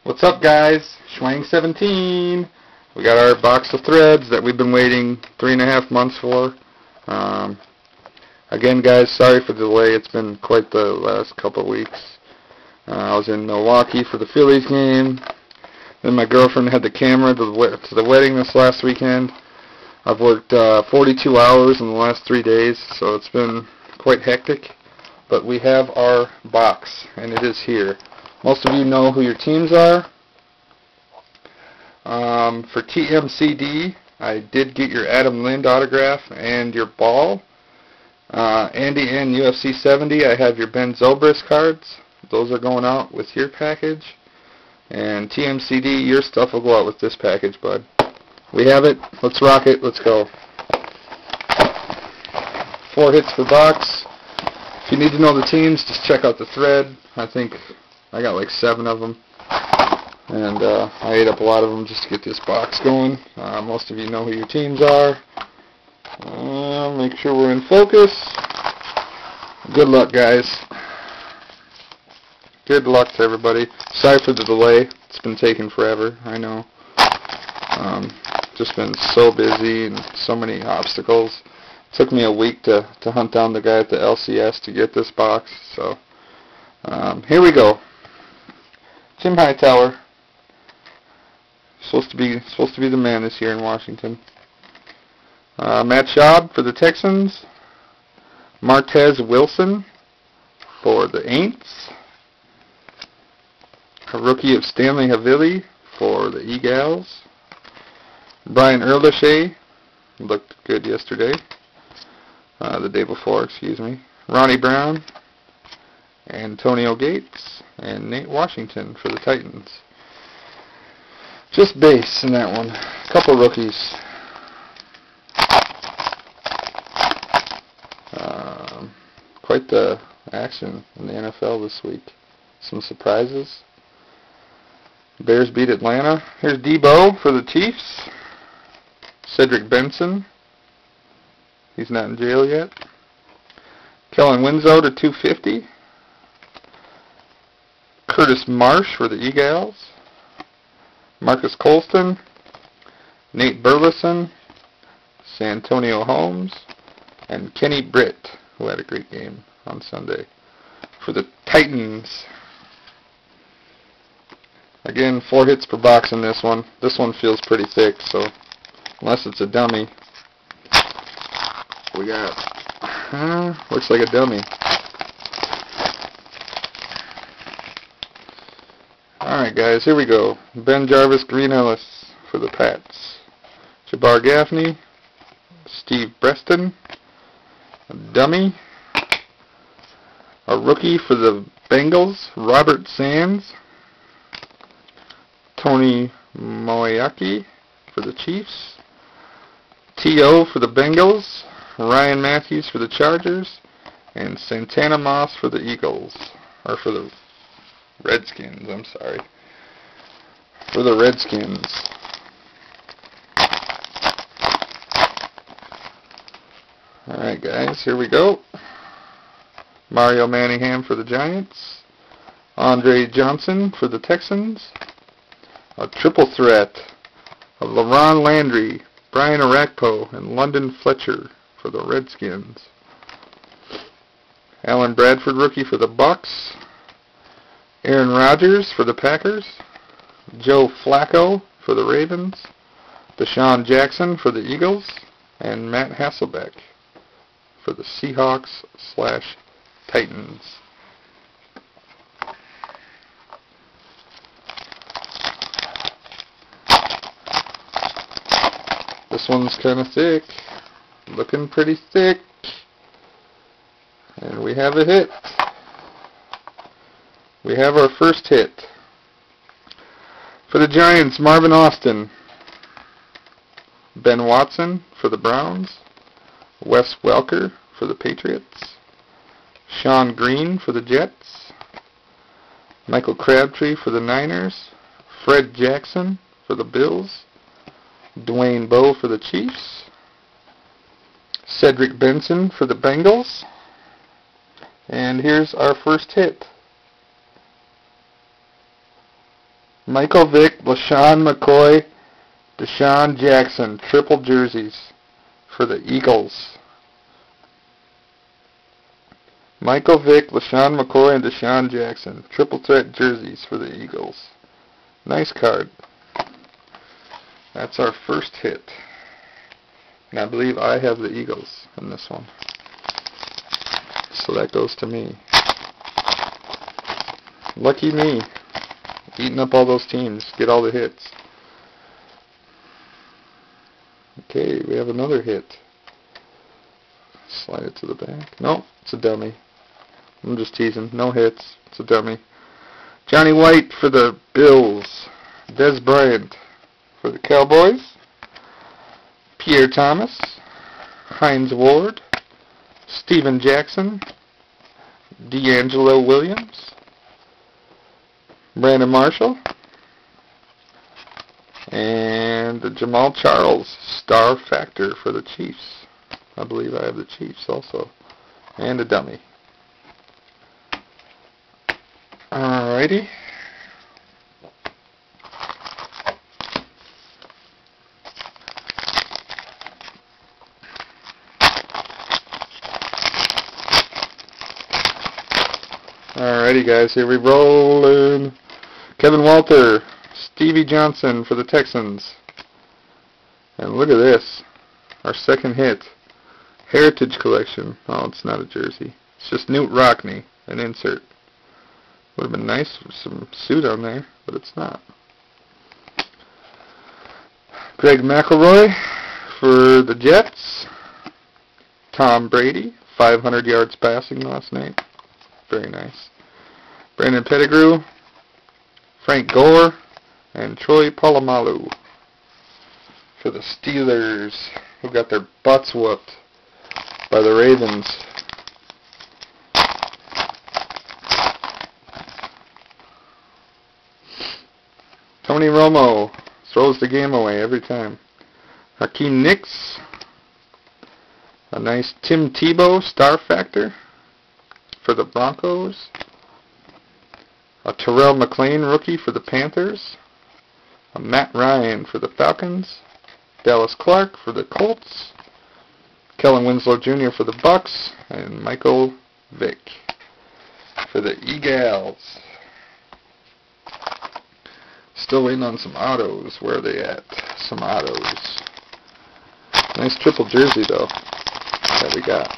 What's up, guys? Schwang17. We got our box of threads that we've been waiting 3.5 months for. Again, guys, sorry for the delay. It's been quite the last couple of weeks. I was in Milwaukee for the Phillies game. Then my girlfriend had the camera to the wedding this last weekend. I've worked 42 hours in the last 3 days, so it's been quite hectic. But we have our box, and it is here. Most of you know who your teams are. For TMCD, I did get your Adam Lind autograph and your ball. Andy N. UFC 70, I have your Ben Zobrist cards. Those are going out with your package. And TMCD, your stuff will go out with this package, bud. We have it. Let's rock it. Let's go. 4 hits per box. If you need to know the teams, just check out the thread. I think I got like 7 of them. And I ate up a lot of them just to get this box going. Most of you know who your teams are. Make sure we're in focus. Good luck, guys. Good luck to everybody. Sorry for the delay. It's been taking forever, I know. Just been so busy and so many obstacles. It took me a week to hunt down the guy at the LCS to get this box. So here we go. Tim Hightower. Supposed to be the man this year in Washington. Matt Schaub for the Texans. Martez Wilson for the Aints. A rookie of Stanley Havili for the Eagles. Brian Erlichey looked good yesterday. The day before, excuse me. Ronnie Brown. Antonio Gates. And Nate Washington for the Titans. Just base in that one. A couple rookies. Quite the action in the NFL this week. Some surprises. Bears beat Atlanta. Here's Debo for the Chiefs. Cedric Benson. He's not in jail yet. Kellen Winslow to 250. Curtis Marsh for the Eagles. Marcus Colston. Nate Burleson. Santonio Holmes. And Kenny Britt, who had a great game on Sunday for the Titans. Again, 4 hits per box in this one. This one feels pretty thick, so unless it's a dummy, we got, looks like a dummy. Alright guys, here we go. Ben Jarvis, Green Ellis for the Pats. Jabbar Gaffney, Steve Preston, a dummy. A rookie for the Bengals, Robert Sands. Tony Moeaki for the Chiefs. T.O. for the Bengals. Ryan Matthews for the Chargers. And Santana Moss for the Eagles. Or for the Redskins, I'm sorry. For the Redskins. Alright guys, here we go. Mario Manningham for the Giants. Andre Johnson for the Texans. A triple threat of LaRon Landry, Brian Orakpo, and London Fletcher for the Redskins. Alan Bradford, rookie for the Bucks. Aaron Rodgers for the Packers. Joe Flacco for the Ravens. Deshaun Jackson for the Eagles. And Matt Hasselbeck for the Seahawks/Titans. This one's kind of thick. Looking pretty thick. And we have a hit. We have our first hit. For the Giants, Marvin Austin. Ben Watson for the Browns. Wes Welker for the Patriots. Sean Green for the Jets. Michael Crabtree for the Niners. Fred Jackson for the Bills. Dwayne Bowe for the Chiefs. Cedric Benson for the Bengals. And here's our first hit. Michael Vick, LaShawn McCoy, Deshaun Jackson, triple jerseys for the Eagles. Michael Vick, LaShawn McCoy, and Deshaun Jackson, triple threat jerseys for the Eagles. Nice card. That's our first hit. And I believe I have the Eagles in this one. So that goes to me. Lucky me. Eating up all those teams. Get all the hits. Okay, we have another hit. Slide it to the back. No, it's a dummy. I'm just teasing. No hits. It's a dummy. Johnny White for the Bills. Dez Bryant for the Cowboys. Pierre Thomas. Hines Ward. Steven Jackson. D'Angelo Williams. Brandon Marshall. And the Jamal Charles Star Factor for the Chiefs. I believe I have the Chiefs also. And a dummy. Alrighty. Alrighty guys, here we rollin'. Kevin Walter, Stevie Johnson for the Texans. And look at this. Our second hit. Heritage Collection. Oh, it's not a jersey. It's just Newt Rockne, an insert. Would have been nice with some suit on there, but it's not. Greg McElroy for the Jets. Tom Brady, 500 yards passing last night. Very nice. Brandon Pettigrew, Frank Gore, and Troy Polamalu for the Steelers, who got their butts whooped by the Ravens. Tony Romo throws the game away every time. Hakeem Nicks, a nice Tim Tebow Star Factor for the Broncos. A Terrell McClain rookie for the Panthers. A Matt Ryan for the Falcons. Dallas Clark for the Colts. Kellen Winslow Jr. for the Bucks. And Michael Vick for the Eagles. Still waiting on some autos. Where are they at? Some autos. Nice triple jersey though that we got.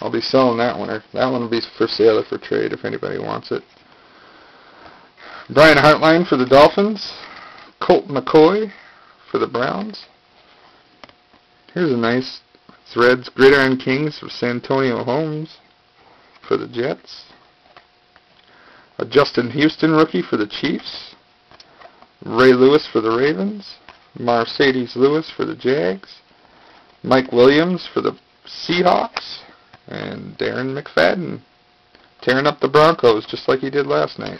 I'll be selling that one. That one will be for sale or for trade if anybody wants it. Brian Hartline for the Dolphins. Colt McCoy for the Browns. Here's a nice Threads Gridiron Kings for Santonio Holmes for the Jets. A Justin Houston rookie for the Chiefs. Ray Lewis for the Ravens. Mercedes Lewis for the Jags. Mike Williams for the Seahawks. And Darren McFadden tearing up the Broncos just like he did last night.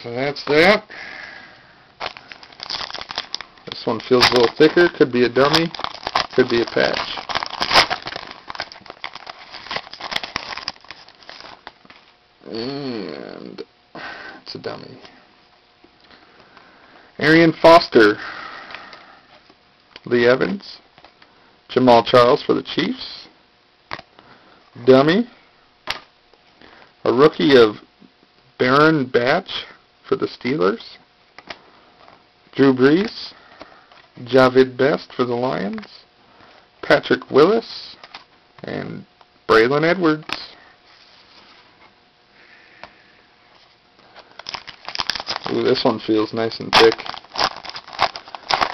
So that's that. This one feels a little thicker. Could be a dummy. Could be a patch. And it's a dummy. Arian Foster. Lee Evans. Jamal Charles for the Chiefs. Dummy. A rookie of Baron Batch for the Steelers. Drew Brees. Javid Best for the Lions. Patrick Willis. And Braylon Edwards. Ooh, this one feels nice and thick.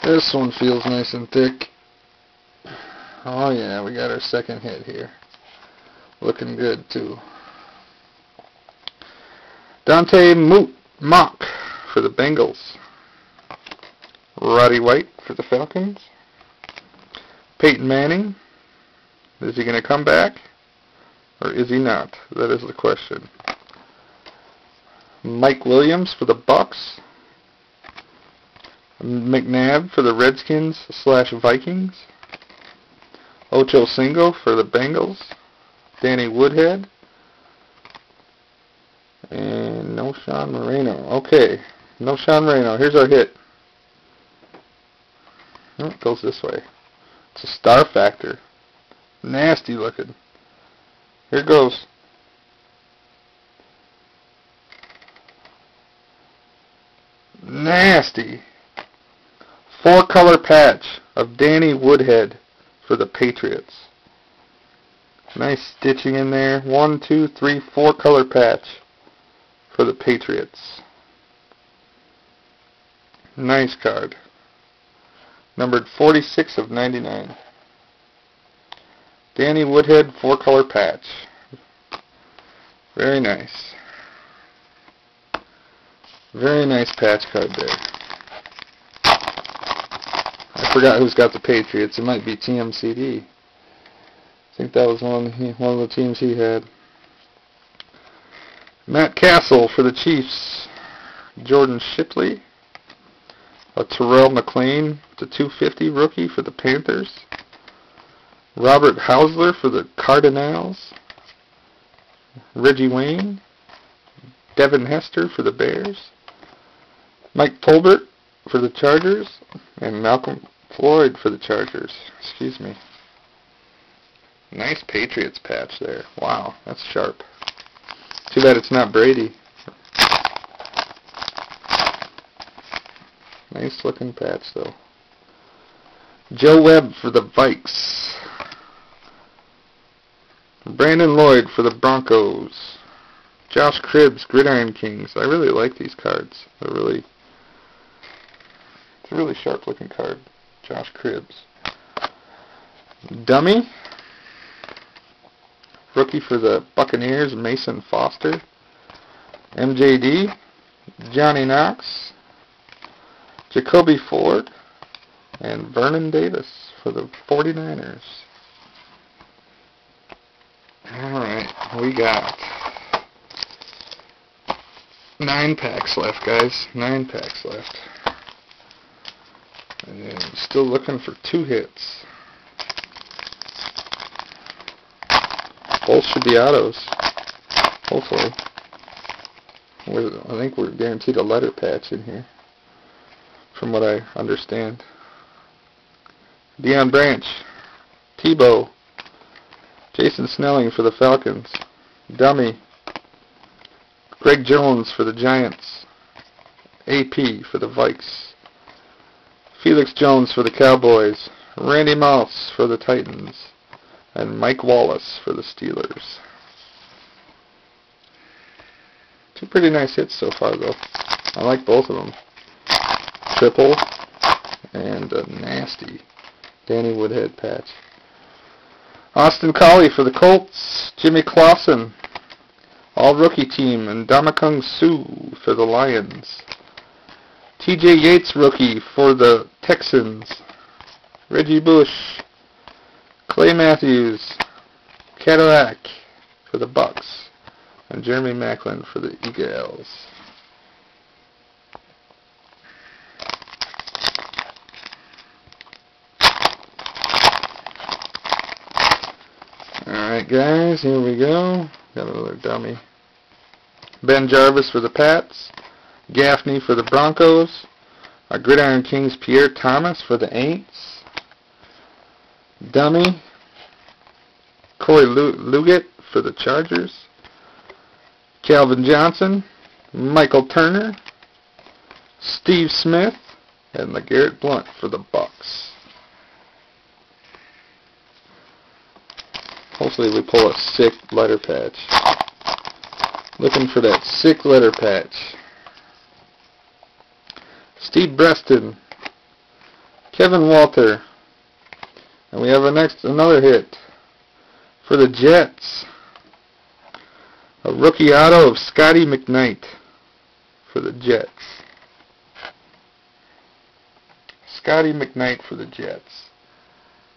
This one feels nice and thick. Oh yeah, we got our second hit here. Looking good too. Dante Mock for the Bengals. Roddy White for the Falcons. Peyton Manning. Is he going to come back? Or is he not? That is the question. Mike Williams for the Bucks. McNabb for the Redskins / Vikings. Ocho Cinco for the Bengals. Danny Woodhead. And No Sean Moreno. Okay. No Sean Moreno. Here's our hit. Oh, it goes this way. It's a Star Factor. Nasty looking. Here it goes. Nasty. 4-color patch of Danny Woodhead for the Patriots. Nice stitching in there. 1, 2, 3, 4-color patch for the Patriots. Nice card. Numbered 46 of 99. Danny Woodhead 4-color patch. Very nice. Very nice patch card there. I forgot who's got the Patriots. It might be TMCD. I think that was one of the teams he had. Matt Castle for the Chiefs. Jordan Shipley. A Terrell McLean, the 250 rookie for the Panthers. Robert Hausler for the Cardinals. Reggie Wayne. Devin Hester for the Bears. Mike Tolbert for the Chargers. And Malcolm Floyd for the Chargers. Excuse me. Nice Patriots patch there. Wow, that's sharp. Too bad it's not Brady. Nice looking patch though. Joe Webb for the Vikes. Brandon Lloyd for the Broncos. Josh Cribbs, Gridiron Kings. I really like these cards. It's a really sharp looking card. Josh Cribbs. Dummy. Rookie for the Buccaneers, Mason Foster. MJD. Johnny Knox. Jacoby Ford. And Vernon Davis for the 49ers. Alright, we got 9 packs left, guys. 9 packs left. And still looking for 2 hits. Both should be autos. Hopefully. I think we're guaranteed a letter patch in here, from what I understand. Deion Branch. Tebow. Jason Snelling for the Falcons. Dummy. Greg Jones for the Giants. AP for the Vikes. Felix Jones for the Cowboys. Randy Moss for the Titans. And Mike Wallace for the Steelers. 2 pretty nice hits so far, though. I like both of them. Triple and a nasty Danny Woodhead patch. Austin Collie for the Colts. Jimmy Clausen, all-rookie team. And Ndamukong Suh for the Lions. TJ Yates, rookie for the Texans. Reggie Bush. Clay Matthews. Cadillac for the Bucks. And Jeremy Maclin for the Eagles. Alright guys, here we go. Got another dummy. Ben Jarvis for the Pats. Gaffney for the Broncos. Our Gridiron Kings Pierre Thomas for the Aints. Dummy. Corey Luggett for the Chargers. Calvin Johnson. Michael Turner. Steve Smith. And LeGarrette Blount for the Bucks. Hopefully we pull a sick letter patch. Looking for that sick letter patch. Steve Breston. Kevin Walter. And we have another hit for the Jets. A rookie auto of Scotty McKnight for the Jets. Scotty McKnight for the Jets.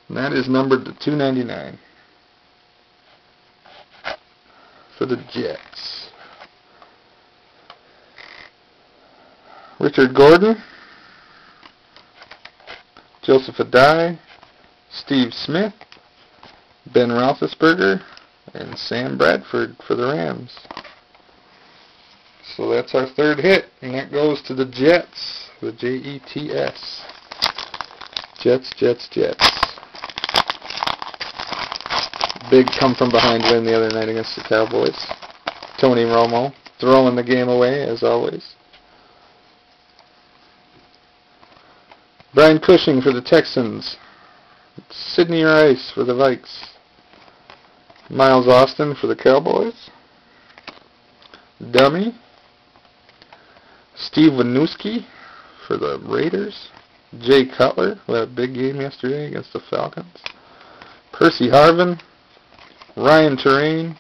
And that is numbered to 299 for the Jets. Richard Gordon. Joseph Adai. Steve Smith. Ben Roethlisberger. And Sam Bradford for the Rams. So that's our third hit, and that goes to the Jets, the Jets. Jets. Big come-from-behind win the other night against the Cowboys. Tony Romo throwing the game away, as always. Brian Cushing for the Texans. Sidney Rice for the Vikes. Miles Austin for the Cowboys. Dummy. Steve Winooski for the Raiders. Jay Cutler, who had a big game yesterday against the Falcons. Percy Harvin. Ryan Terrain.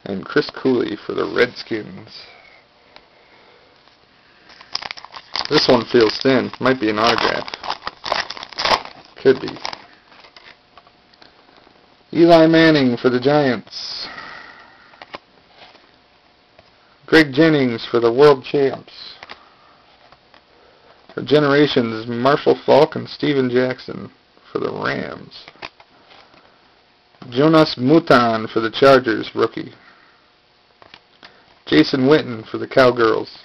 And Chris Cooley for the Redskins. This one feels thin. Might be an autograph. Could be. Eli Manning for the Giants. Greg Jennings for the World Champs. For Generations, Marshall Faulk and Steven Jackson for the Rams. Jonas Mutan for the Chargers, rookie. Jason Witten for the Cowgirls.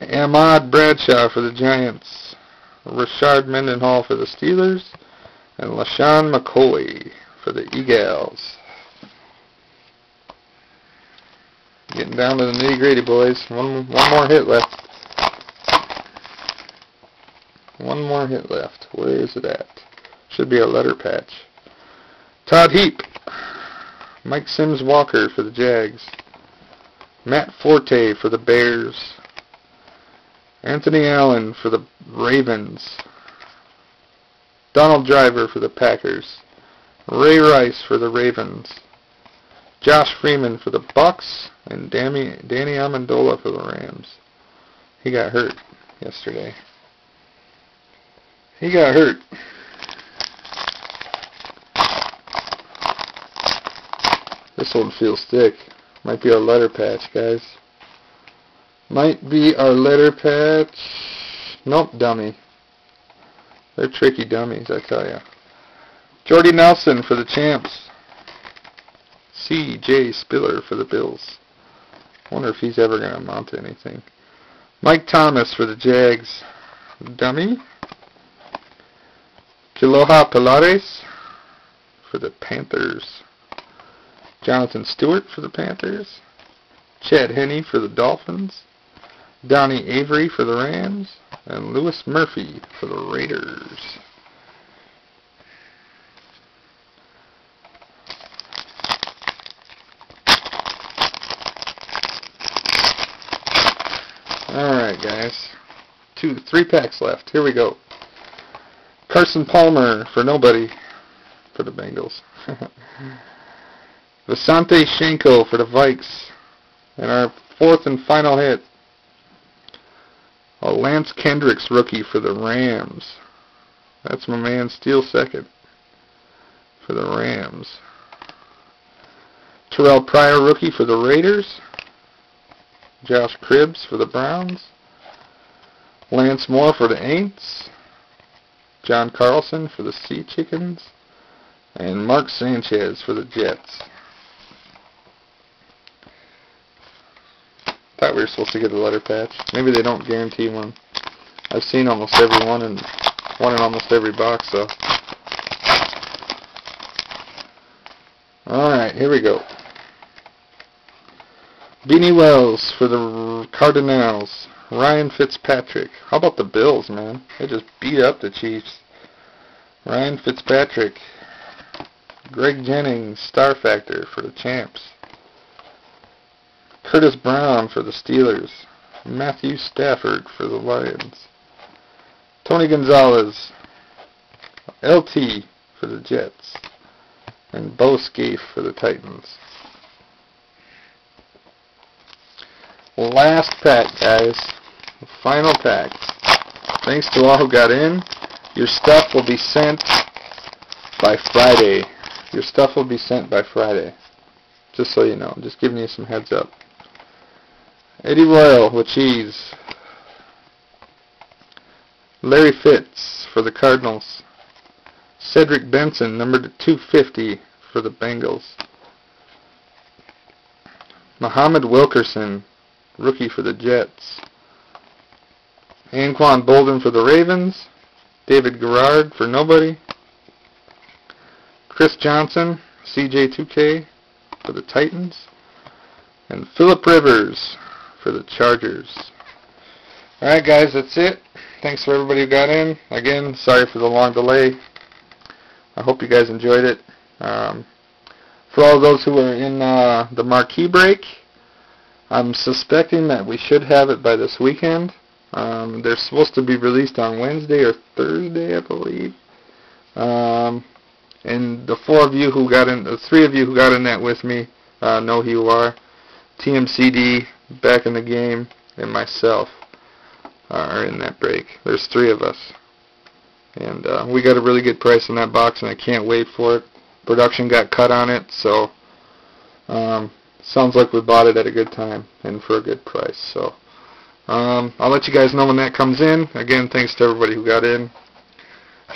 Ahmad Bradshaw for the Giants. Rashard Mendenhall for the Steelers. And LaShawn McCoy for the Eagles. Getting down to the nitty-gritty, boys. One more hit left. One more hit left. Where is it at? Should be a letter patch. Todd Heap. Mike Sims Walker for the Jags. Matt Forte for the Bears. Anthony Allen for the Ravens. Donald Driver for the Packers. Ray Rice for the Ravens. Josh Freeman for the Bucks. And Danny Amendola for the Rams. He got hurt yesterday. He got hurt. This one feels thick. Might be our letter patch, guys. Might be our letter patch. Nope, dummy. They're tricky dummies, I tell ya. Jordy Nelson for the Champs. C.J. Spiller for the Bills. Wonder if he's ever going to amount to anything. Mike Thomas for the Jags. Dummy. Kiloha Pilares for the Panthers. Jonathan Stewart for the Panthers. Chad Henne for the Dolphins. Donnie Avery for the Rams. And Lewis Murphy for the Raiders. Alright, guys. 3 packs left. Here we go. Carson Palmer for nobody for the Bengals. Visante Shenko for the Vikes. And our 4th and final hit. A Lance Kendricks rookie for the Rams. That's my man Steele second for the Rams. Terrell Pryor rookie for the Raiders. Josh Cribbs for the Browns. Lance Moore for the Aints. John Carlson for the Sea Chickens. And Mark Sanchez for the Jets. Thought we were supposed to get a letter patch. Maybe they don't guarantee one. I've seen almost every one and one in almost every box, so. Alright, here we go. Beanie Wells for the Cardinals. Ryan Fitzpatrick. How about the Bills, man? They just beat up the Chiefs. Ryan Fitzpatrick. Greg Jennings, Star Factor for the Champs. Curtis Brown for the Steelers. Matthew Stafford for the Lions. Tony Gonzalez. LT for the Jets. And Bo Scaife for the Titans. Last pack, guys. The final pack. Thanks to all who got in. Your stuff will be sent by Friday. Your stuff will be sent by Friday. Just so you know. Just giving you some heads up. Eddie Royal with cheese. Larry Fitz for the Cardinals. Cedric Benson, number 250 for the Bengals. Muhammad Wilkerson rookie for the Jets. Anquan Bolden for the Ravens. David Garrard for nobody. Chris Johnson, CJ2K for the Titans. And Phillip Rivers for the Chargers. Alright guys, that's it. Thanks for everybody who got in. Again, sorry for the long delay. I hope you guys enjoyed it. For all those who are in the marquee break, I'm suspecting that we should have it by this weekend. They're supposed to be released on Wednesday or Thursday, I believe. And the 3 of you who got in that with me know who you are. TMCD, Back in the Game, and myself are in that break. There's 3 of us. And we got a really good price on that box, and I can't wait for it. Production got cut on it, so sounds like we bought it at a good time and for a good price. So I'll let you guys know when that comes in. Again, thanks to everybody who got in.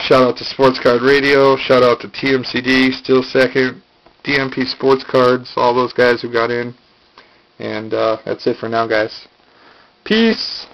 Shout out to Sports Card Radio. Shout out to TMCD, still second. DMP Sports Cards, all those guys who got in. And that's it for now, guys. Peace.